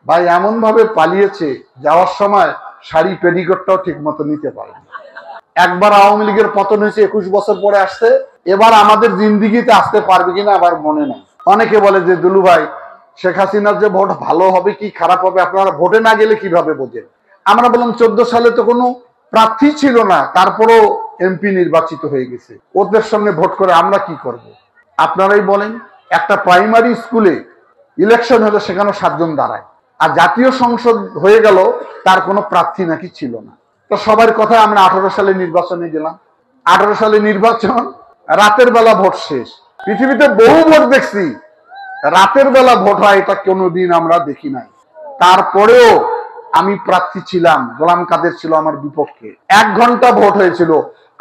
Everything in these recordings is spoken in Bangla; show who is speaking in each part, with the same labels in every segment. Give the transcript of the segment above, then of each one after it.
Speaker 1: ভাই এমন ভাবে পালিয়েছে, যাওয়ার সময় শাড়ি পেডিকোটটাও ঠিক মতো নিতে পারে। একবার আওয়ামী লীগের পতন হয়েছে, 21 বছর পরে আসছে, এবার আমাদের জিন্দিগিতে আসতে পারবে কিনা আবার মনে নাই। অনেকে বলে যে দুলু ভাই, শেখ হাসিনার যে ভোট ভালো হবে কি খারাপ হবে আপনারা ভোটে না গেলে কিভাবে বোঝেন? আমরা বললাম 14 সালে তো কোনো প্রার্থী ছিল না, তারপরও এমপি নির্বাচিত হয়ে গেছে, ওদের সঙ্গে ভোট করে আমরা কি করব? আপনারাই বলেন। একটা প্রাইমারি স্কুলে ইলেকশন হলে সেখানে 7 জন দাঁড়ায়, আর জাতীয় সংসদ হয়ে গেল, তার কোনো প্রার্থী নাকি ছিল না। তো সবার কথা আমরা 18 সালে নির্বাচনে গেলাম। 18 সালে নির্বাচন, রাতের বেলা ভোট শেষ। পৃথিবীতে বহু ভোট দেখছি, রাতের বেলা ভোট হয় এটা কোনোদিন আমরা দেখি নাই। তারপরেও আমি প্রার্থী ছিলাম, গোলাম কাদের ছিল আমার বিপক্ষে। 1 ঘন্টা ভোট হয়েছিল,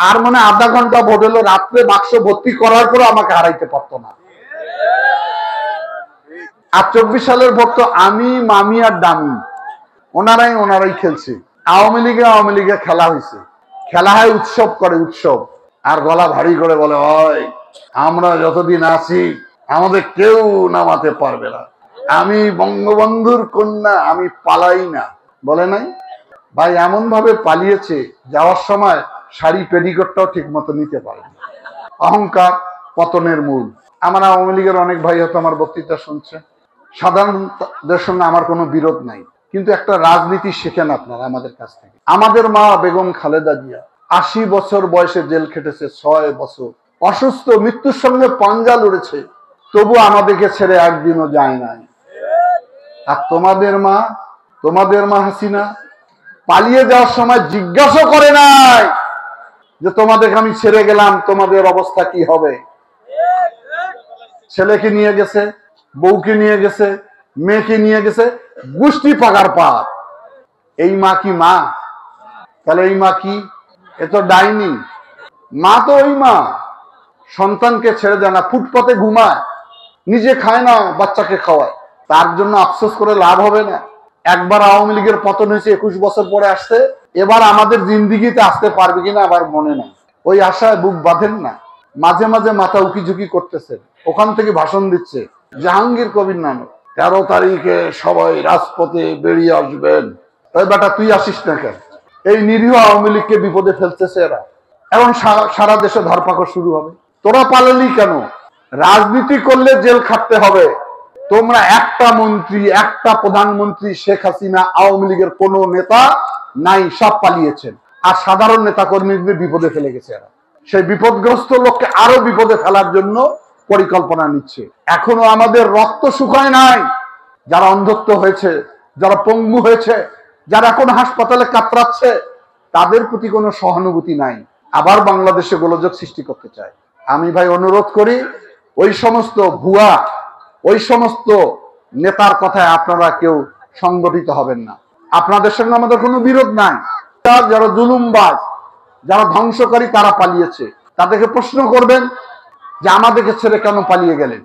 Speaker 1: আর মনে আধা ঘন্টা ভোট হলো, রাত্রে বাক্স ভর্তি করার পরে আমাকে হারাইতে পারতো না। আর 24 সালের ভোট তো আমি, মামি আর দামি ওনারাই খেলছে। আওয়ামী লীগে খেলা হয়েছে, খেলা হয় উৎসব করে, উৎসব। আর গলা ভারী করে বলে, ওই আমরা যতদিন আছি আমাদের কেউ নামাতে পারবে না, আমি বঙ্গবন্ধুর কন্যা, আমি পালাই না, বলে নাই? ভাই এমন ভাবে পালিয়েছে, যাওয়ার সময় শাড়ি পেডিকোটটাও ঠিক মতো নিতে পারে। অহংকার পতনের মূল। আমার আওয়ামী লীগের অনেক ভাই হয়তো আমার বক্তৃতা শুনছে, সাধারণদের সঙ্গে আমার কোনো বিরোধ নাই, কিন্তু একটা রাজনীতি শেখেন আপনারা আমাদের কাছ থেকে। আমাদের মা বেগম খালেদা জিয়া 80 বছর বয়সে জেল খেটেছে, 6 বছর অসুস্থ, মৃত্যুর সঙ্গে পাঞ্জা লড়েছে, তবু আমাদেরকে ছেড়ে একদিনও যায় নাই। আর তোমাদের মা হাসিনা পালিয়ে যাওয়ার সময় জিজ্ঞাসা করে নাই যে তোমাদেরকে আমি ছেড়ে গেলাম, তোমাদের অবস্থা কি হবে? ছেলেকে নিয়ে গেছে, বউকে নিয়ে গেছে, মেয়েকে নিয়ে গেছে, গোষ্ঠী পাকার পাপ। এই মা কি মা? তাহলে এই মা কি? এ তো ডাইনি। মা তো ওই মা সন্তানকে ছেড়ে দেয় না, ফুটপাতে ঘুমায়, নিজে খায় না, বাচ্চাকে খাওয়ায়। তার জন্য আফসোস করে লাভ হবে না। একবার আওয়ামী লীগের পতন হয়েছে, 21 বছর পরে আসছে, এবার আমাদের জিন্দিগিতে আসতে পারবে কিনা আবার মনে নাই। ওই আশায় বুক বাঁধেন না। মাঝে মাঝে মাথা উকিঝুঁকি করতেছেন, ওখান থেকে ভাষণ দিচ্ছে জাহাঙ্গীর কবির নানক, 13 তারিখে সবাই রাজপথে বেরিয়ে আসবেন। ওই বেটা তুই আসিস না কেন? এই নিরীহ আওয়ামী লীগকে বিপদে ফেলতেছে এরা, এবং সারা দেশে ধরপাকড় শুরু হবে। তোরা পালালি কেন? রাজনীতি করলে জেল খাটতে হবে। তোমরা একটা মন্ত্রী, একটা প্রধানমন্ত্রী, শেখ হাসিনা, আওয়ামী লীগের কোন নেতা নাই, সব পালিয়েছেন। আর সাধারণ নেতা কর্মীদের বিপদে ফেলে গেছে এরা। সেই বিপদগ্রস্ত লোককে আরো বিপদে ফেলার জন্য পরিকল্পনা নিচ্ছে। এখনো আমাদের রক্ত শুকায় নাই। যারা অন্ধত্ব হয়েছে, যারা পঙ্গু হয়েছে, যারা এখন হাসপাতালে কাতরাচ্ছে, তাদের প্রতি কোনো সহানুভূতি নাই, আবার বাংলাদেশে গোলযোগ সৃষ্টি করতে চায়। আমি ভাই অনুরোধ করি, ওই সমস্ত ভুয়া, ওই সমস্ত নেতার কথায় আপনারা কেউ সংগঠিত হবেন না। আপনাদের সঙ্গে আমাদের কোনো বিরোধ নাই। যারা জুলুমবাজ, যারা ধ্বংসকারী, তারা পালিয়েছে, তাদেরকে প্রশ্ন করবেন যে আমাদেরকে ছেড়ে কেন পালিয়ে গেলেন।